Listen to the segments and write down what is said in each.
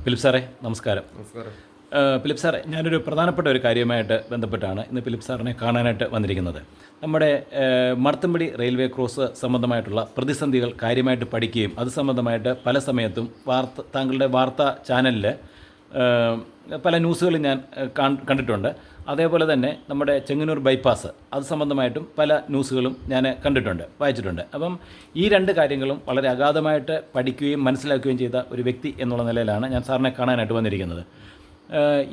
Philip സാറേ, നമസ്കാരം. നമസ്കാരം. ഫിലിപ്പ് സാറേ, ഞാനൊരു പ്രധാനപ്പെട്ട ഒരു കാര്യമായിട്ട് ബന്ധപ്പെട്ടാണ് ഇന്ന് ഫിലിപ്പ് സാറിനെ കാണാനായിട്ട് വന്നിരിക്കുന്നത്. നമ്മുടെ മർത്തമ്പടി റെയിൽവേ ക്രോസ് സംബന്ധമായിട്ടുള്ള പ്രതിസന്ധികൾ കാര്യമായിട്ട് പഠിക്കുകയും അത് സംബന്ധമായിട്ട് പല സമയത്തും താങ്കളുടെ വാർത്താ ചാനലിൽ പല ന്യൂസുകളും ഞാൻ കണ്ടിട്ടുണ്ട്. അതേപോലെ തന്നെ നമ്മുടെ ചെങ്ങന്നൂർ ബൈപ്പാസ് അത് സംബന്ധമായിട്ടും പല ന്യൂസുകളും ഞാൻ വായിച്ചിട്ടുണ്ട്. അപ്പം ഈ രണ്ട് കാര്യങ്ങളും വളരെ അഗാധമായിട്ട് പഠിക്കുകയും മനസ്സിലാക്കുകയും ചെയ്ത ഒരു വ്യക്തി എന്നുള്ള നിലയിലാണ് ഞാൻ സാറിനെ കാണാനായിട്ട് വന്നിരിക്കുന്നത്.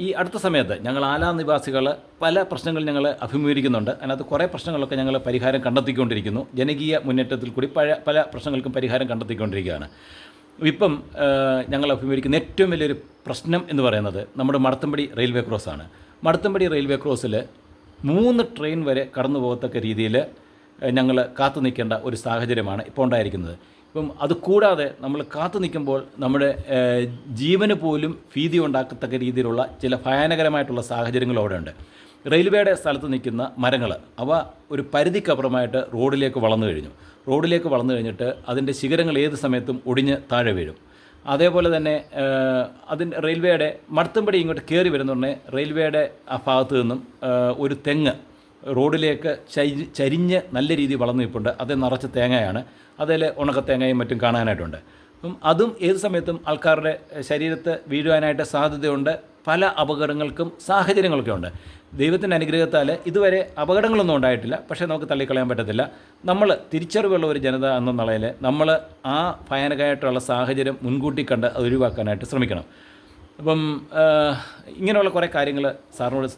ഈ അടുത്ത സമയത്ത് ഞങ്ങൾ ആലാ നിവാസികൾ പല പ്രശ്നങ്ങൾ ഞങ്ങൾ അഭിമുഖീകരിക്കുന്നുണ്ട്. അതിനകത്ത് കുറേ പ്രശ്നങ്ങളൊക്കെ ഞങ്ങൾ പരിഹാരം കണ്ടെത്തിക്കൊണ്ടിരിക്കുന്നു. ജനകീയ മുന്നേറ്റത്തിൽ കൂടി പല പ്രശ്നങ്ങൾക്കും പരിഹാരം കണ്ടെത്തിക്കൊണ്ടിരിക്കുകയാണ്. ഇപ്പം ഞങ്ങൾ അഭിമുഖീകരിക്കുന്ന ഏറ്റവും വലിയൊരു പ്രശ്നം എന്ന് പറയുന്നത് നമ്മുടെ മടത്തമ്പടി റെയിൽവേ ക്രോസാണ്. മടത്തമ്പടി റെയിൽവേ ക്രോസിൽ 3 ട്രെയിൻ വരെ കടന്നു പോകത്തക്ക രീതിയിൽ ഞങ്ങൾ കാത്തു നിൽക്കേണ്ട ഒരു സാഹചര്യമാണ് ഇപ്പോൾ ഉണ്ടായിരിക്കുന്നത്. ഇപ്പം അതുകൂടാതെ നമ്മൾ കാത്തു നിൽക്കുമ്പോൾ നമ്മുടെ ജീവന് പോലും ഭീതി ഉണ്ടാക്കത്തക്ക രീതിയിലുള്ള ചില ഭയാനകരമായിട്ടുള്ള സാഹചര്യങ്ങൾ അവിടെ ഉണ്ട്. റെയിൽവേയുടെ സ്ഥലത്ത് നിൽക്കുന്ന മരങ്ങൾ അവ ഒരു പരിധിക്കപ്പുറമായിട്ട് റോഡിലേക്ക് വളർന്നു കഴിഞ്ഞിട്ട് അതിൻ്റെ ശിഖരങ്ങൾ ഏത് സമയത്തും ഒടിഞ്ഞ് താഴെ വീഴും. അതേപോലെ തന്നെ അതിൻ്റെ റെയിൽവേയുടെ മടത്തമ്പടി ഇങ്ങോട്ട് കയറി വരുന്നുടനെ റെയിൽവേയുടെ ആ ഭാഗത്തു നിന്നും ഒരു തെങ്ങ് റോഡിലേക്ക് ചരിഞ്ഞ് നല്ല രീതിയിൽ വളർന്നു നിൽപ്പുണ്ട്. അത് നിറച്ച് തേങ്ങയാണ്. അതിൽ ഉണക്കത്തേങ്ങയും മറ്റും കാണാനായിട്ടുണ്ട്. അപ്പം അതും ഏത് സമയത്തും ആൾക്കാരുടെ ശരീരത്ത് വീഴുവാനായിട്ട് സാധ്യതയുണ്ട്. പല അപകടങ്ങൾക്കും സാഹചര്യങ്ങളൊക്കെ ഉണ്ട്. ദൈവത്തിൻ്റെ അനുഗ്രഹത്താൽ ഇതുവരെ അപകടങ്ങളൊന്നും ഉണ്ടായിട്ടില്ല. പക്ഷേ നമുക്ക് തള്ളിക്കളയാൻ പറ്റത്തില്ല. നമ്മൾ തിരിച്ചറിവുള്ള ഒരു ജനത എന്ന നിലയിൽ നമ്മൾ ആ ഭയാനകമായിട്ടുള്ള സാഹചര്യം മുൻകൂട്ടി കണ്ട് അത് ഒഴിവാക്കാനായിട്ട് ശ്രമിക്കണം. അപ്പം ഇങ്ങനെയുള്ള കുറേ കാര്യങ്ങൾ സാറിനോട്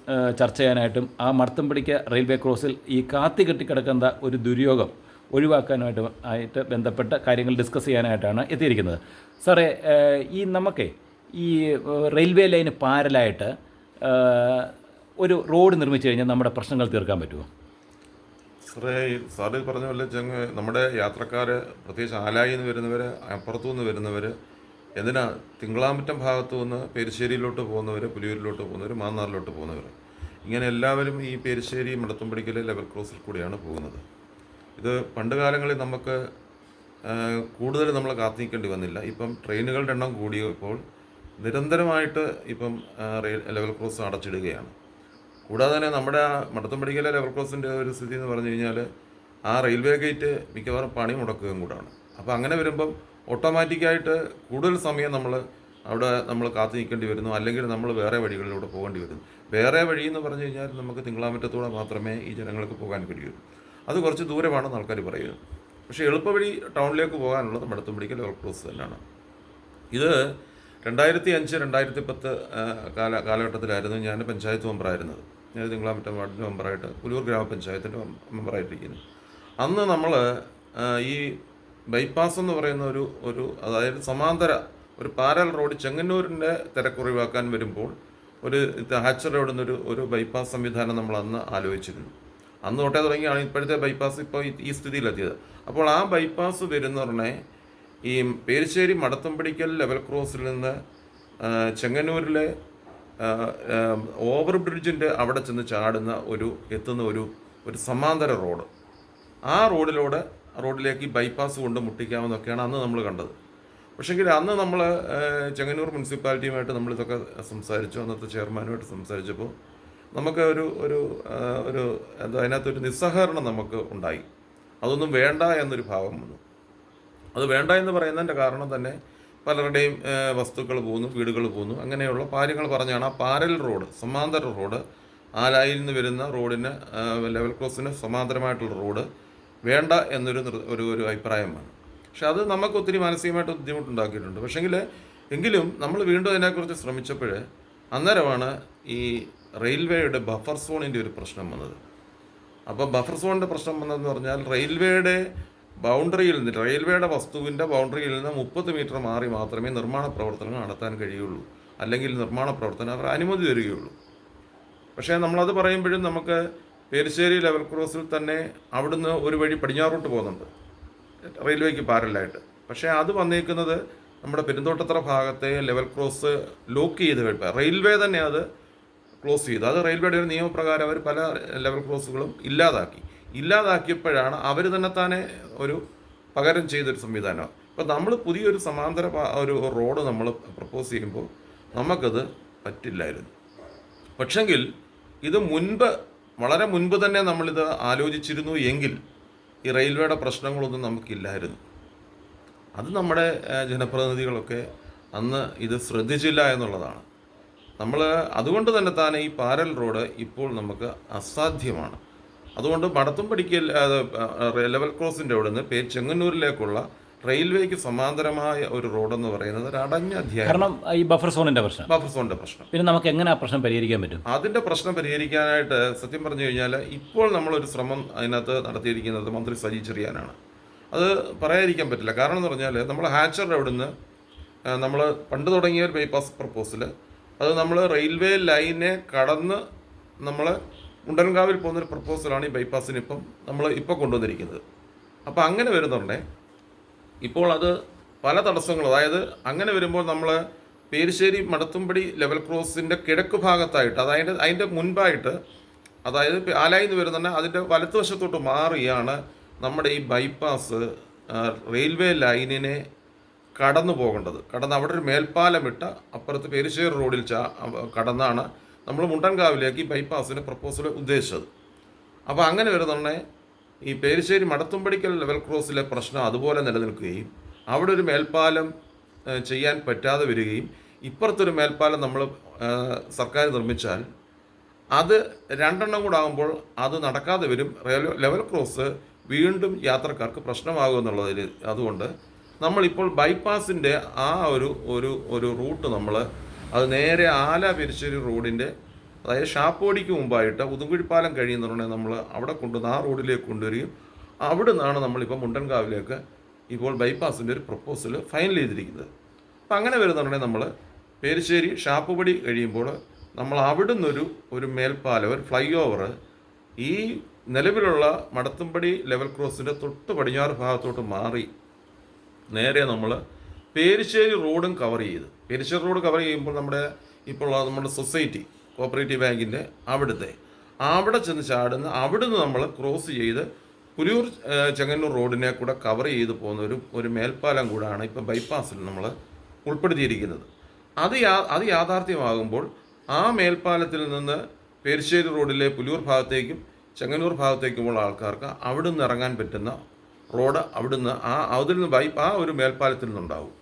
ചർച്ച ചെയ്യാനായിട്ടും ആ മടത്തമ്പടിക്ക് റെയിൽവേ ക്രോസിൽ ഈ കാത്തി കെട്ടിക്കിടക്കുന്ന ഒരു ദുര്യോഗം ഒഴിവാക്കാനായിട്ട് ബന്ധപ്പെട്ട കാര്യങ്ങൾ ഡിസ്കസ് ചെയ്യാനായിട്ടാണ് എത്തിയിരിക്കുന്നത്. സാറേ, ഈ റെയിൽവേ ലൈന് പാരലായിട്ട് ഒരു റോഡ് നിർമ്മിച്ചു കഴിഞ്ഞാൽ നമ്മുടെ പ്രശ്നങ്ങൾ തീർക്കാൻ പറ്റുമോ? സാറ് പറഞ്ഞ പോലെ നമ്മുടെ യാത്രക്കാർ, പ്രത്യേകിച്ച് ആലായിൽ നിന്ന് വരുന്നവർ, അപ്പുറത്തു നിന്ന് വരുന്നവർ, തിങ്കളാമറ്റം ഭാഗത്തു നിന്ന് പെരിശ്ശേരിയിലോട്ട് പോകുന്നവർ, പുലിയൂരിലോട്ട് പോകുന്നവർ, മാന്നാറിലോട്ട് പോകുന്നവർ, ഇങ്ങനെ എല്ലാവരും ഈ പെരിശ്ശേരി മടത്തമ്പടിക്കൽ ലെവൽ ക്രോസിൽ കൂടിയാണ് പോകുന്നത്. ഇത് പണ്ട് കാലങ്ങളിൽ നമുക്ക് കൂടുതൽ നമ്മൾ കാത്തിരിക്കേണ്ടി വന്നില്ല. ഇപ്പം ട്രെയിനുകളുടെ എണ്ണം കൂടിയപ്പോൾ നിരന്തരമായിട്ട് ഇപ്പം ലെവൽ ക്രോസ് അടച്ചിടുകയാണ്. കൂടാതെ തന്നെ നമ്മുടെ ആ മടത്തമ്പടിക്കലെ ലെവൽ ക്രോസിൻ്റെ ഒരു സ്ഥിതി എന്ന് പറഞ്ഞു കഴിഞ്ഞാൽ ആ റെയിൽവേ ഗേറ്റ് മിക്കവാറും പണി മുടക്കുകയും കൂടാണ്. അപ്പോൾ അങ്ങനെ വരുമ്പം ഓട്ടോമാറ്റിക്കായിട്ട് കൂടുതൽ സമയം നമ്മൾ കാത്തു നിൽക്കേണ്ടി വരുന്നു. അല്ലെങ്കിൽ നമ്മൾ വേറെ വഴികളിലൂടെ പോകേണ്ടി വരുന്നു. വേറെ വഴി എന്ന് പറഞ്ഞു കഴിഞ്ഞാൽ നമുക്ക് തിങ്കളാമറ്റത്തൂടെ മാത്രമേ ഈ ജനങ്ങൾക്ക് പോകാൻ കഴിയൂ. അത് കുറച്ച് ദൂരമാണെന്ന് ആൾക്കാർ പറയുന്നത്. പക്ഷേ എളുപ്പവഴി ടൗണിലേക്ക് പോകാനുള്ളത് മടത്തമ്പടിക്കൽ ലെവൽ ക്രോസ് തന്നെയാണ്. ഇത് 2005, 2010 കാലഘട്ടത്തിലായിരുന്നു ഞാൻ പഞ്ചായത്ത് മെമ്പറായിരുന്നത്. ഞാൻ തിങ്കളാമറ്റം വാർഡിൻ്റെ മെമ്പറായിട്ട് പുലിയൂർ ഗ്രാമപഞ്ചായത്തിൻ്റെ മെമ്പറായിട്ടിരിക്കുന്നു. അന്ന് നമ്മൾ ഈ ബൈപ്പാസ് എന്ന് പറയുന്ന അതായത് സമാന്തര ഒരു പാരൽ റോഡ് ചെങ്ങന്നൂരിൻ്റെ തിരക്കുറവാക്കാൻ വരുമ്പോൾ ഒരു ഹാച്ചർ റോഡിൽ നിന്ന് ഒരു ബൈപ്പാസ് സംവിധാനം നമ്മൾ അന്ന് ആലോചിച്ചിരുന്നു. അന്ന് തൊട്ടേ തുടങ്ങിയാണ് ഇപ്പോഴത്തെ ബൈപ്പാസ് ഇപ്പോൾ ഈ സ്ഥിതിയിലെത്തിയത്. അപ്പോൾ ആ ബൈപ്പാസ് വരുന്നവരുടെ ഈ പേരിശ്ശേരി മടത്തമ്പടിക്കൽ ലെവൽ ക്രോസിൽ നിന്ന് ചെങ്ങന്നൂരിലെ ഓവർ ബ്രിഡ്ജിൻ്റെ അവിടെ ചെന്ന് ചാടുന്ന എത്തുന്ന ഒരു സമാന്തര റോഡ്, ആ റോഡിലേക്ക് ഈ ബൈപ്പാസ് കൊണ്ട് മുട്ടിക്കാമെന്നൊക്കെയാണ് അന്ന് നമ്മൾ കണ്ടത്. പക്ഷേങ്കിൽ അന്ന് നമ്മൾ ചെങ്ങന്നൂർ മുനിസിപ്പാലിറ്റിയുമായിട്ട് നമ്മളിതൊക്കെ സംസാരിച്ചു. അന്നത്തെ ചെയർമാനുമായിട്ട് സംസാരിച്ചപ്പോൾ നമുക്ക് അതിനകത്തൊരു നിസ്സഹകരണം നമുക്ക് ഉണ്ടായി. അതൊന്നും വേണ്ട എന്നൊരു ഭാവം വന്നു. അത് വേണ്ട എന്ന് പറയുന്നതിൻ്റെ കാരണം തന്നെ പലരുടെയും വസ്തുക്കൾ പോകുന്നു, വീടുകൾ പോകുന്നു, അങ്ങനെയുള്ള കാര്യങ്ങൾ പറഞ്ഞാണ് ആ പാരൽ റോഡ്, സമാന്തര റോഡ്, ആലായിൽ നിന്ന് വരുന്ന റോഡിന് ലെവൽ ക്രോസിന് സമാന്തരമായിട്ടുള്ള റോഡ് വേണ്ട എന്നൊരു അഭിപ്രായമാണ്. പക്ഷെ അത് നമുക്ക് ഒത്തിരി മാനസികമായിട്ട് ബുദ്ധിമുട്ടുണ്ടാക്കിയിട്ടുണ്ട്. എങ്കിലും നമ്മൾ വീണ്ടും അതിനെക്കുറിച്ച് ശ്രമിച്ചപ്പോൾ അന്നേരമാണ് ഈ റെയിൽവേയുടെ ബഫർ സോണിൻ്റെ ഒരു പ്രശ്നം വന്നത്. അപ്പോൾ ബഫർ സോണിൻ്റെ പ്രശ്നം വന്നതെന്ന് പറഞ്ഞാൽ റെയിൽവേയുടെ വസ്തുവിൻ്റെ ബൗണ്ടറിയിൽ നിന്ന് 30 മീറ്റർ മാറി മാത്രമേ നിർമ്മാണ പ്രവർത്തനങ്ങൾ നടത്താൻ കഴിയുള്ളൂ. അല്ലെങ്കിൽ നിർമ്മാണ പ്രവർത്തനം അവർ അനുമതി തരികയുള്ളൂ. പക്ഷേ നമ്മളത് പറയുമ്പോഴും നമുക്ക് പേരിശ്ശേരി ലെവൽ ക്രോസിൽ തന്നെ അവിടുന്ന് ഒരു വഴി പടിഞ്ഞാറോട്ട് പോകുന്നുണ്ട് റെയിൽവേക്ക് പാരലായിട്ട്. പക്ഷേ അത് വന്നേക്കുന്നത് നമ്മുടെ പെരുന്തോട്ടത്തറ ഭാഗത്തെ ലെവൽ ക്രോസ് ലോക്ക് ചെയ്ത് റെയിൽവേ തന്നെ അത് ക്ലോസ് ചെയ്തു. അത് റെയിൽവേയുടെ ഒരു നിയമപ്രകാരം അവർ പല ലെവൽ ക്രോസുകളും ഇല്ലാതാക്കിയപ്പോഴാണ് അവർ തന്നെ ഒരു പകരം ചെയ്തൊരു സംവിധാനം. അപ്പോൾ നമ്മൾ പുതിയൊരു സമാന്തര ഒരു റോഡ് നമ്മൾ പ്രപ്പോസ് ചെയ്യുമ്പോൾ നമുക്കത് പറ്റില്ലായിരുന്നു. പക്ഷെങ്കിൽ ഇത് വളരെ മുൻപ് തന്നെ നമ്മളിത് ആലോചിച്ചിരുന്നു എങ്കിൽ ഈ റെയിൽവേയുടെ പ്രശ്നങ്ങളൊന്നും നമുക്കില്ലായിരുന്നു. അത് നമ്മുടെ ജനപ്രതിനിധികളൊക്കെ അന്ന് ഇത് ശ്രദ്ധിച്ചില്ല എന്നുള്ളതാണ്. അതുകൊണ്ട് തന്നെ ഈ പാരൽ റോഡ് ഇപ്പോൾ നമുക്ക് അസാധ്യമാണ്. അതുകൊണ്ട് മടത്തുംപടിക്കൽ ലെവൽ ക്രോസിൻ്റെ അവിടെ നിന്ന് ചെങ്ങന്നൂരിലേക്കുള്ള റെയിൽവേക്ക് സമാന്തരമായ ഒരു റോഡെന്ന് പറയുന്നത് ഒരു അടഞ്ഞ അധ്യായം. കാരണം ഈ ബഫർ സോണിൻ്റെ പ്രശ്നം പിന്നെ നമുക്ക് എങ്ങനെ ആ പ്രശ്നം പരിഹരിക്കാൻ പറ്റും? അതിൻ്റെ പ്രശ്നം പരിഹരിക്കാനായിട്ട് സത്യം പറഞ്ഞു കഴിഞ്ഞാൽ ഇപ്പോൾ നമ്മളൊരു ശ്രമം അതിനകത്ത് നടത്തിയിരിക്കുന്നത് മന്ത്രി സജി ചെറിയാനാണ്. അത് പറയാതിരിക്കാൻ പറ്റില്ല. കാരണം എന്ന് പറഞ്ഞാൽ നമ്മൾ ഹാച്ചറിൻ്റെ അവിടുന്ന് നമ്മൾ പണ്ട് തുടങ്ങിയ ഒരു ബൈപ്പാസ് പ്രപ്പോസൽ അത് നമ്മൾ റെയിൽവേ ലൈനെ കടന്ന് നമ്മൾ മുണ്ടൻകാവിൽ പോകുന്നൊരു പ്രപ്പോസലാണ് ഈ ബൈപ്പാസിന് നമ്മൾ ഇപ്പോൾ കൊണ്ടുവന്നിരിക്കുന്നത്. അപ്പോൾ അങ്ങനെ വരുന്നുണ്ടേ ഇപ്പോൾ അത് പല തടസ്സങ്ങൾ, അതായത് അങ്ങനെ വരുമ്പോൾ നമ്മൾ പേരിശ്ശേരി മടത്തുംപടി ലെവൽ ക്രോസിൻ്റെ കിഴക്ക് ഭാഗത്തായിട്ട് അതിൻ്റെ മുൻപായിട്ട്, അതായത് ആലായിൽ നിന്ന് വരുന്നുണ്ട് അതിൻ്റെ വലത്തുവശത്തോട്ട് മാറിയാണ് നമ്മുടെ ഈ ബൈപ്പാസ് റെയിൽവേ ലൈനിനെ കടന്നു പോകേണ്ടത്. അവിടെ ഒരു മേൽപ്പാലമിട്ട് അപ്പുറത്ത് പേരിശ്ശേരി റോഡിൽ കടന്നാണ് നമ്മൾ മുണ്ടൻകാവിലേക്ക് ഈ ബൈപ്പാസിൻ്റെ പ്രപ്പോസൽ ഉദ്ദേശിച്ചത്. അപ്പോൾ അങ്ങനെ വരുന്നുണ്ടെങ്കിൽ ഈ പേരിശ്ശേരി മടത്തുംപടിക്കൽ ലെവൽ ക്രോസിലെ പ്രശ്നം അതുപോലെ നിലനിൽക്കുകയും അവിടെ ഒരു മേൽപ്പാലം ചെയ്യാൻ പറ്റാതെ വരികയും ഇപ്പുറത്തൊരു മേൽപ്പാലം നമ്മൾ സർക്കാർ നിർമ്മിച്ചാൽ അത് രണ്ടെണ്ണം കൂടെ ആകുമ്പോൾ അത് നടക്കാതെ വരും. ലെവൽ ക്രോസ് വീണ്ടും യാത്രക്കാർക്ക് പ്രശ്നമാകുമെന്നുള്ളതിൽ അതുകൊണ്ട് നമ്മളിപ്പോൾ ബൈപ്പാസിൻ്റെ ആ ഒരു റൂട്ട് അത് നേരെ പേരിശ്ശേരി റോഡിൻ്റെ, അതായത് ഷാപ്പോടിക്ക് മുമ്പായിട്ട് ഉദുംകുഴിപ്പാലം കഴിയുന്നുണ്ടെങ്കിൽ നമ്മൾ അവിടെ ആ റോഡിലേക്ക് കൊണ്ടുവരികയും അവിടെ നിന്നാണ് നമ്മളിപ്പോൾ മുണ്ടൻകാവിലേക്ക് ഇപ്പോൾ ബൈപ്പാസിൻ്റെ ഒരു പ്രപ്പോസൽ ഫൈനൽ ചെയ്തിരിക്കുന്നത്. അപ്പം അങ്ങനെ വരുന്നുണ്ടെങ്കിൽ നമ്മൾ പേരിശ്ശേരി ഷാപ്പുപടി കഴിയുമ്പോൾ നമ്മൾ അവിടെ നിന്നൊരു മേൽപ്പാലം, ഒരു ഫ്ലൈ ഓവർ ഈ നിലവിലുള്ള മടത്തുംപടി ലെവൽ ക്രോസിൻ്റെ തൊട്ട് പടിഞ്ഞാറ് ഭാഗത്തോട്ട് മാറി നേരെ നമ്മൾ പേരിശ്ശേരി റോഡും കവർ ചെയ്ത്, പേരിശ്ശേരി റോഡ് കവർ ചെയ്യുമ്പോൾ നമ്മുടെ സൊസൈറ്റി കോപ്പറേറ്റീവ് ബാങ്കിൻ്റെ അവിടെ ചെന്ന് ചാടുന്ന അവിടുന്ന് നമ്മൾ ക്രോസ് ചെയ്ത് പുലിയൂർ ചെങ്ങന്നൂർ റോഡിനെ കൂടെ കവർ ചെയ്ത് പോകുന്ന ഒരു മേൽപ്പാലം കൂടാണ് ഇപ്പം ബൈപ്പാസിൽ നമ്മൾ ഉൾപ്പെടുത്തിയിരിക്കുന്നത്. അത് യാഥാർത്ഥ്യമാകുമ്പോൾ ആ മേൽപ്പാലത്തിൽ നിന്ന് പേരിശ്ശേരി റോഡിലെ പുലിയൂർ ഭാഗത്തേക്കും ചെങ്ങന്നൂർ ഭാഗത്തേക്കുമുള്ള ആൾക്കാർക്ക് അവിടുന്ന് ഇറങ്ങാൻ പറ്റുന്ന റോഡ് അതിൽ നിന്ന് ആ ഒരു മേൽപ്പാലത്തിൽ നിന്നുണ്ടാവും.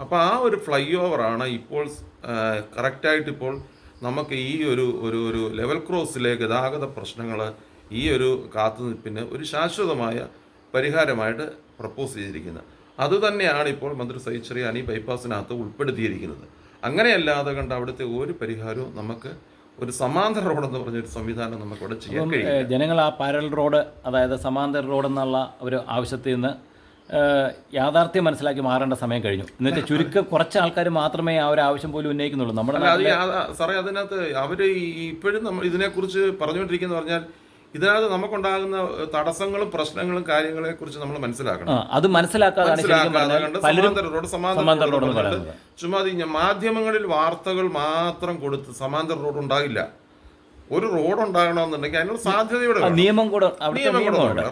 അപ്പോൾ ആ ഒരു ഫ്ലൈ ഓവറാണ് ഇപ്പോൾ കറക്റ്റായിട്ട് ഇപ്പോൾ നമുക്ക് ഈ ഒരു ലെവൽ ക്രോസിലെ ഗതാഗത പ്രശ്നങ്ങൾ ഈ ഒരു കാത്തുനിൽപ്പിന് ഒരു ശാശ്വതമായ പരിഹാരമായിട്ട് പ്രപ്പോസ് ചെയ്തിരിക്കുന്നത്. അതുതന്നെയാണ് ഇപ്പോൾ മന്ത്രി സജി ചെറിയാൻ ഈ ബൈപ്പാസിനകത്ത് ഉൾപ്പെടുത്തിയിരിക്കുന്നത്. അങ്ങനെയല്ലാതെ കണ്ട് അവിടുത്തെ ഒരു പരിഹാരവും നമുക്ക് ഒരു സമാന്തര റോഡെന്ന് പറഞ്ഞൊരു സംവിധാനം നമുക്കവിടെ ചെയ്യാൻ കഴിയും. ജനങ്ങൾ ആ പാരൽ റോഡ്, അതായത് സമാന്തര റോഡെന്നുള്ള ഒരു ആവശ്യത്തിൽ നിന്ന് യാഥാർത്ഥ്യം മനസ്സിലാക്കി മാറേണ്ട സമയം കഴിഞ്ഞു. എന്നുവെച്ചാൽ ചുരുക്കം കുറച്ച് ആൾക്കാർ മാത്രമേ ആ ഒരു ആവശ്യം പോലും ഉന്നയിക്കുന്നുള്ളൂ. നമ്മുടെ സാറേ അതിനകത്ത് അവർ ഇപ്പോഴും നമ്മൾ ഇതിനെക്കുറിച്ച് പറഞ്ഞുകൊണ്ടിരിക്കുന്ന പറഞ്ഞാൽ ഇതിനകത്ത് നമുക്കുണ്ടാകുന്ന തടസ്സങ്ങളും പ്രശ്നങ്ങളും കാര്യങ്ങളെ കുറിച്ച് നമ്മൾ മനസ്സിലാക്കണം. അത് മനസ്സിലാക്കാതെ സമാന്തര റോഡ് ചുമ്മാ മാധ്യമങ്ങളിൽ വാർത്തകൾ മാത്രം കൊടുത്ത് സമാന്തര റോഡ് ഉണ്ടാകില്ല. ഒരു റോഡ് ഉണ്ടാകണമെന്നുണ്ടെങ്കിൽ അതിനുള്ള സാധ്യതയുടെ നിയമം കൂടെ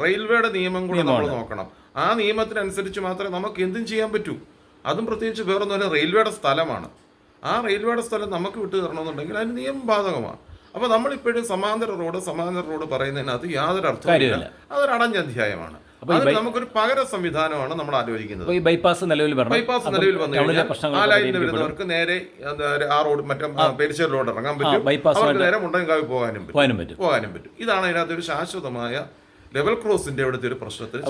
റെയിൽവേയുടെ നിയമം കൂടെ നമ്മൾ നോക്കണം. ആ നിയമത്തിനനുസരിച്ച് മാത്രമേ നമുക്ക് എന്തും ചെയ്യാൻ പറ്റൂ. അതും പ്രത്യേകിച്ച് വേറൊന്നും റെയിൽവേയുടെ സ്ഥലമാണ്. ആ റെയിൽവേയുടെ സ്ഥലം നമുക്ക് വിട്ടു തരണമെന്നുണ്ടെങ്കിൽ അതിന് നിയമം ബാധകമാണ്. അപ്പോൾ നമ്മളിപ്പോഴും സമാന്തര റോഡ് പറയുന്നതിനകത്ത് യാതൊരു അർത്ഥമില്ല. അതൊരു അടഞ്ഞ അധ്യായമാണ്. നമുക്കൊരു പകര സംവിധാനമാണ് നമ്മൾ ആലോചിക്കുന്നത്. ബൈപ്പാസ് നിലവിൽ വന്നു കഴിഞ്ഞാൽ ആലായിൽ നിന്ന് വരുന്നവർക്ക് നേരെ ആ റോഡ് മറ്റേ പേരിശ്ശേരി റോഡ് ഇറങ്ങാൻ പറ്റും, അവർക്ക് നേരെ മുണ്ടൻകാവിൽ പോകാനും പറ്റും. ഇതാണ് അതിനകത്ത് ഒരു ശാശ്വതമായ ലെവൽ ക്രോസിന്റെ അവിടുത്തെ ഒരു പ്രശ്നത്തിൽ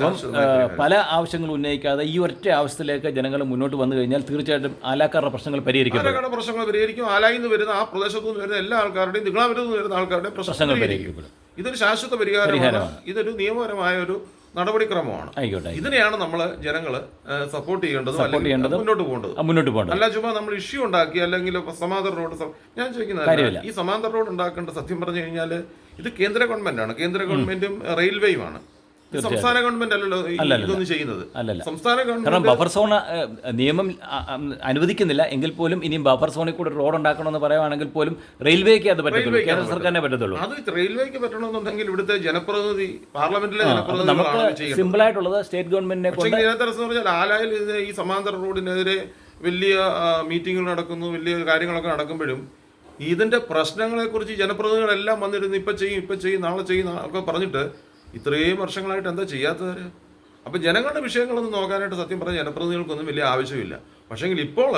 പല ആവശ്യങ്ങൾ ഉന്നയിക്കാതെ ഈ ഒറ്റ ആവശ്യത്തിലേക്ക് ജനങ്ങൾ മുന്നോട്ട് വന്നു കഴിഞ്ഞാൽ തീർച്ചയായിട്ടും ആലാക്കാരുടെ പ്രശ്നങ്ങൾ പരിഹരിക്കും. ആലായിൽ നിന്ന് വരുന്ന ആ പ്രദേശത്തു നിന്ന് വരുന്ന എല്ലാ ആൾക്കാരുടെയും നിങ്ങളാവരിൽ നിന്ന് വരുന്ന ആൾക്കാരുടെയും പ്രശ്നങ്ങൾ പരിഹരിക്കപ്പെടും. ഇതൊരു ശാശ്വത പരിഹാരമാണ്. ഇതൊരു നിയമപരമായ ഒരു നടപടിക്രമമാണ്. ഇതിനെയാണ് നമ്മൾ ജനങ്ങൾ സപ്പോർട്ട് ചെയ്യേണ്ടതും മുന്നോട്ട് പോകേണ്ടത്. അല്ല ചുമ്മാ നമ്മൾ ഇഷ്യൂ ഉണ്ടാക്കി അല്ലെങ്കിൽ സമാന്തര റോഡ് ഞാൻ ചോദിക്കുന്നത് ഈ സമാന്തര റോഡ് ഉണ്ടാക്കേണ്ട സത്യം പറഞ്ഞു കഴിഞ്ഞാൽ ഇത് കേന്ദ്ര ഗവൺമെന്റാണ്. കേന്ദ്ര ഗവൺമെന്റും റെയിൽവേയുമാണ്. സംസ്ഥാന ഗവൺമെന്റ് അല്ലല്ലോ ഇതൊന്നും ചെയ്യുന്നത്. അല്ലല്ല. സംസ്ഥാന കാരണം ഗവൺമെന്റ് ബഫർ സോൺ നിയമം അനുവദിക്കുന്നില്ല എങ്കിൽ പോലും ഇനിയും ബഫർ സോണിൽ കൂടെ റോഡ് ഉണ്ടാക്കണമെന്ന് പറയുവാണെങ്കിൽ പോലും റെയിൽവേക്ക് അത് പറ്റത്തുള്ളൂ, കേന്ദ്ര സർക്കാരിനെ പറ്റത്തുള്ളൂ. അത് റെയിൽവേക്ക് പറ്റണമെന്നുണ്ടെങ്കിൽ ഇവിടുത്തെ ജനപ്രതിനിധി, പാർലമെന്റിലെ നമുക്ക് ജനപ്രതിനിധികളാണ് സിമ്പിൾ ആയിട്ടുള്ളത് സ്റ്റേറ്റ് ഗവൺമെന്റിനെ കൊണ്ട്. പക്ഷേ ഇതിനകത്ത് രസം പറഞ്ഞാൽ ആലായിൽ ഈ സമാന്തര റോഡിനെതിരെ വലിയ മീറ്റിങ്ങുകൾ നടക്കുന്നു, വലിയ കാര്യങ്ങളൊക്കെ നടക്കുമ്പോഴും ഇതിന്റെ പ്രശ്നങ്ങളെക്കുറിച്ച് ജനപ്രതിനിധികളെല്ലാം വന്നിരുന്നു ഇപ്പം ചെയ്യും നാളെ ചെയ്യും ഒക്കെ പറഞ്ഞിട്ട് ഇത്രയും വർഷങ്ങളായിട്ട് എന്താ ചെയ്യാത്തവർ? അപ്പം ജനങ്ങളുടെ വിഷയങ്ങളൊന്നും നോക്കാനായിട്ട് സത്യം പറഞ്ഞ ജനപ്രതിനിധികൾക്കൊന്നും വലിയ ആവശ്യമില്ല. പക്ഷേങ്കിൽ ഇപ്പോൾ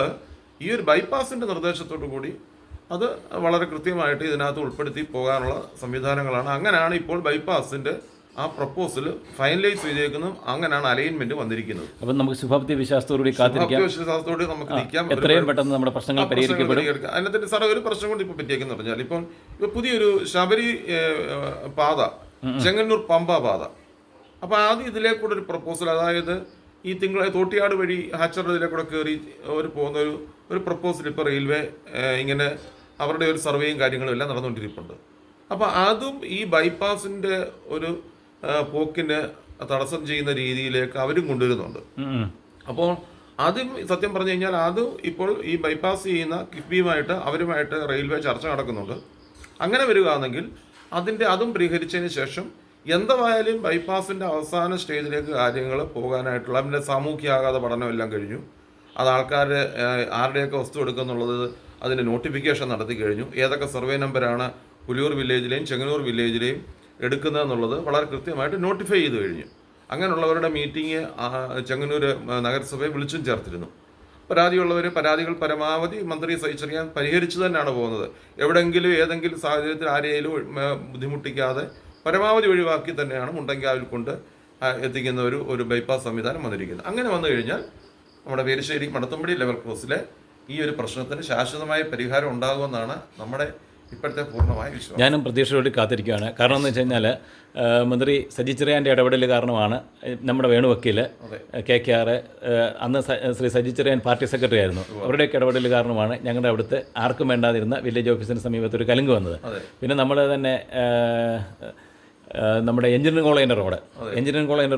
ഈ ഒരു ബൈപ്പാസിൻ്റെ നിർദ്ദേശത്തോടു കൂടി അത് വളരെ കൃത്യമായിട്ട് ഇതിനകത്ത് ഉൾപ്പെടുത്തി പോകാനുള്ള സംവിധാനങ്ങളാണ്. അങ്ങനെയാണ് ഇപ്പോൾ ബൈപ്പാസിൻ്റെ ആ പ്രപ്പോസൽ ഫൈനലൈസ് ചെയ്തേക്കുന്നതും അങ്ങനെയാണ് അലൈൻമെന്റ് വന്നിരിക്കുന്നത്. അപ്പം നമുക്ക് ശുഭാപ്തി വിശ്വാസത്തോടുകൂടി കാത്തിരിക്കാം, വിശ്വാസത്തോടെ നമുക്ക് നിൽക്കാം, എത്രയും പെട്ടെന്ന് നമ്മുടെ പ്രശ്നങ്ങൾ പരിഹരിക്കപ്പെടും. അതിനകത്ത് സാറേ ഒരു പ്രശ്നം കൊണ്ട് ഇപ്പോൾ പറ്റിയേക്കെന്ന് പറഞ്ഞാൽ ഇപ്പം പുതിയൊരു ശബരി പാത, ചെങ്ങന്നൂർ പമ്പ പാത, അപ്പോൾ ആദ്യം ഇതിലേക്കൂടെ ഒരു പ്രപ്പോസൽ, അതായത് ഈ തോട്ടിയാട് വഴി ഹാച്ചറുടെ ഇതിലേക്കൂടെ കയറി പോകുന്ന ഒരു പ്രപ്പോസൽ ഇപ്പോൾ റെയിൽവേ ഇങ്ങനെ അവരുടെ ഒരു സർവേയും കാര്യങ്ങളും എല്ലാം നടന്നുകൊണ്ടിരിപ്പുണ്ട്. അപ്പോൾ അതും ഈ ബൈപ്പാസിൻ്റെ ഒരു പോക്കിന് തടസ്സം ചെയ്യുന്ന രീതിയിലേക്ക് അവരും കൊണ്ടുവരുന്നുണ്ട്. അപ്പോൾ അതും സത്യം പറഞ്ഞു കഴിഞ്ഞാൽ അതും ഇപ്പോൾ ഈ ബൈപ്പാസ് ചെയ്യുന്ന കിഫ്ബിയുമായിട്ട് അവരുമായിട്ട് റെയിൽവേ ചർച്ച നടക്കുന്നുണ്ട്. അങ്ങനെ വരികയാണെങ്കിൽ അതും പരിഹരിച്ചതിന് ശേഷം എന്തായാലും ബൈപ്പാസിൻ്റെ അവസാന സ്റ്റേജിലേക്ക് കാര്യങ്ങൾ പോകാനായിട്ടുള്ള അതിൻ്റെ സാമൂഹ്യാഘാത പഠനം എല്ലാം കഴിഞ്ഞു. അത് ആൾക്കാർ ആരുടെയൊക്കെ വസ്തു എടുക്കുന്നുള്ളത് അതിൻ്റെ നോട്ടിഫിക്കേഷൻ നടത്തി കഴിഞ്ഞു. ഏതൊക്കെ സർവേ നമ്പറാണ് പുലിയൂർ വില്ലേജിലെയും ചെങ്ങന്നൂർ വില്ലേജിലെയും എടുക്കുന്നതെന്നുള്ളത് വളരെ കൃത്യമായിട്ട് നോട്ടിഫൈ ചെയ്ത് കഴിഞ്ഞു. അങ്ങനെയുള്ളവരുടെ മീറ്റിംഗ് ചെങ്ങന്നൂർ നഗരസഭയെ വിളിച്ചും ചേർത്തിരുന്നു. പരാതികൾ പരമാവധി മന്ത്രി സഹിച്ചറിയാൻ പരിഹരിച്ചു തന്നെയാണ് പോകുന്നത്. എവിടെയെങ്കിലും ഏതെങ്കിലും സാഹചര്യത്തിൽ ആരെയും ബുദ്ധിമുട്ടിക്കാതെ പരമാവധി ഒഴിവാക്കി തന്നെയാണ് മുണ്ടങ്കാവിൽ കൊണ്ട് എത്തിക്കുന്ന ഒരു ബൈപ്പാസ് സംവിധാനം വന്നിരിക്കുന്നത്. അങ്ങനെ വന്നു കഴിഞ്ഞാൽ നമ്മുടെ പേരിശ്ശേരി മടത്തുംപടി ലെവൽ ക്രോസിലെ ഈ ഒരു പ്രശ്നത്തിന് ശാശ്വതമായ പരിഹാരം ഉണ്ടാകുമെന്നാണ് നമ്മുടെ ഇപ്പോഴത്തെ പൂർണ്ണമായ വിശ്വാസം. ഞാനും പ്രതീക്ഷയോട് കാത്തിരിക്കുകയാണ്. കാരണം എന്ന് വെച്ച് കഴിഞ്ഞാൽ മന്ത്രി സജി ചെറിയാൻ്റെ ഇടപെടൽ കാരണമാണ് നമ്മുടെ വേണുവക്കീൽ KKR, അന്ന് ശ്രീ സജി ചെറിയാൻ പാർട്ടി സെക്രട്ടറി ആയിരുന്നു, അവരുടെയൊക്കെ ഇടപെടൽ കാരണമാണ് ഞങ്ങളുടെ അവിടുത്തെ ആർക്കും വേണ്ടാതിരുന്ന വില്ലേജ് ഓഫീസിന് സമീപത്ത് ഒരു കലുങ്ക് വന്നത്. പിന്നെ നമ്മൾ തന്നെ നമ്മുടെ എഞ്ചിനീയറിംഗ് കോളേജിൻ്റെ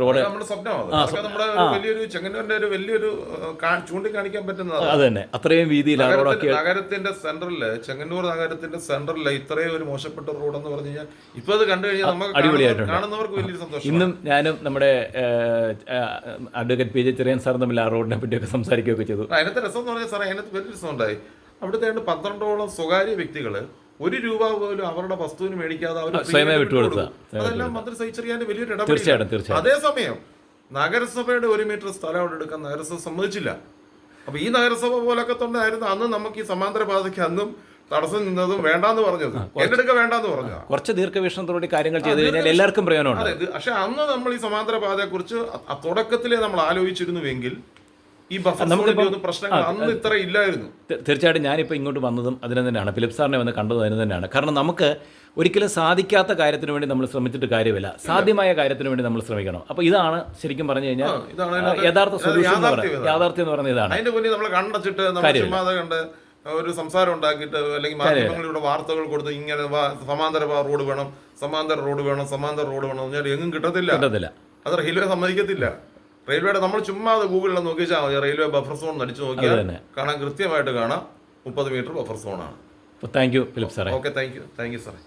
റോഡ് നമ്മുടെ സ്വപ്നമാണ്. നമ്മുടെ വലിയൊരു ചെങ്ങന്നൂരിന്റെ ഒരു വലിയൊരു ചൂണ്ടിക്കാണിക്കാൻ പറ്റുന്നത് അത് തന്നെ. അത്രയും വീതിയിൽ നഗരത്തിന്റെ സെൻട്രലില്, ചെങ്ങന്നൂർ നഗരത്തിന്റെ സെൻട്രലില് ഇത്രയും ഒരു മോശപ്പെട്ട റോഡ് എന്ന് പറഞ്ഞു കഴിഞ്ഞാൽ ഇപ്പൊ അത് കണ്ടു കഴിഞ്ഞാൽ നമുക്ക് അടിപൊളിയായിട്ടുണ്ട്, കാണുന്നവർക്ക് വലിയൊരു സന്തോഷം. ഇന്നും ഞാനും നമ്മുടെ അഡ്വക്കേറ്റ് PJ ചെറിയാൻ സാറും തമ്മിൽ ആ റോഡിനെ പറ്റിയൊക്കെ സംസാരിക്കുകയൊക്കെ ചെയ്തു. അതിനകത്ത് രസം എന്ന് പറഞ്ഞാൽ സാറേ, അതിനകത്ത് വലിയ രസം ഉണ്ടായി. അവിടുത്തെ 12ഓളം സ്വകാര്യ വ്യക്തികള് ₹1 പോലും അവരുടെ വസ്തുവിന് മേടിക്കാതെ അതെല്ലാം മന്ത്രി സഹിച്ചറിയാൻ വലിയൊരു ഇടപെടൽ. അതേസമയം നഗരസഭയുടെ 1 മീറ്റർ സ്ഥലം അവിടെ എടുക്കാൻ നഗരസഭ സമ്മതിച്ചില്ല. അപ്പൊ ഈ നഗരസഭ പോലൊക്കെ തന്നെയായിരുന്നു അന്ന് നമുക്ക് ഈ സമാന്തര പാതയ്ക്ക് അന്നും തടസ്സം നിന്നതും വേണ്ടാന്ന് പറഞ്ഞത്, ഏറ്റെടുക്ക വേണ്ടാന്ന് പറഞ്ഞു. കുറച്ച് ദീർഘവീക്ഷണത്തോടെ കാര്യങ്ങൾ ചെയ്തു കഴിഞ്ഞാൽ എല്ലാവർക്കും പ്രയോജനമുണ്ട്. പക്ഷെ അന്ന് നമ്മൾ ഈ സമാന്തര പാതയെ കുറിച്ച് തുടക്കത്തിലേ നമ്മൾ ആലോചിച്ചിരുന്നുവെങ്കിൽ ഈ പ്രശ്നങ്ങൾ അന്ന് ഇത്ര ഇല്ലായിരുന്നു. തീർച്ചയായിട്ടും ഞാനിപ്പോൾ ഇങ്ങോട്ട് വന്നതും അതിന് തന്നെയാണ്, ഫിലിപ്പ് സാറിനെ വന്ന് കണ്ടതും അതിന് തന്നെയാണ്. കാരണം നമുക്ക് ഒരിക്കലും സാധിക്കാത്ത കാര്യത്തിന് വേണ്ടി നമ്മൾ ശ്രമിച്ചിട്ട് കാര്യമില്ല, സാധ്യമായ കാര്യത്തിന് വേണ്ടി നമ്മൾ ശ്രമിക്കണം. അപ്പോൾ ഇതാണ് ശരിക്കും പറഞ്ഞു കഴിഞ്ഞാൽ യഥാർത്ഥ സൊല്യൂഷൻ എന്ന് പറയുന്നത്, യാഥാർത്ഥ്യം എന്ന് പറയുന്നത് ഇതാണ്. അതിന്റെ മുന്നിൽ നമ്മൾ കണ്ടച്ചിട്ട് നമ്മൾ കണ്ട് ഒരു സംസാരം ഉണ്ടാക്കിയിട്ട് അല്ലെങ്കിൽ മാധ്യമങ്ങളിലൂടെ വാർത്തകൾ കൊടുത്ത് ഇങ്ങനെ സമാന്തര റോഡ് വേണം, സമാന്തര റോഡ് വേണം, സമാന്തര റോഡ് വേണം എന്ന് പറഞ്ഞാൽ എങ്ങും കിട്ടത്തില്ല. അത് റെയിൽവേ സമ്മതിക്കത്തില്ല. റെയിൽവേയുടെ നമ്മൾ ചുമ്മാ അത് ഗൂഗിളിൽ നോക്കിയാൽ മതി, റെയിൽവേ ബഫർ സോൺ അടിച്ചു നോക്കിയാൽ കാണാൻ കൃത്യമായിട്ട് കാണാം 30 മീറ്റർ ബഫർ സോണാണ്. താങ്ക് യു ഫിലിപ്പ് സാറേ. ഓക്കെ, താങ്ക് യു സാറേ.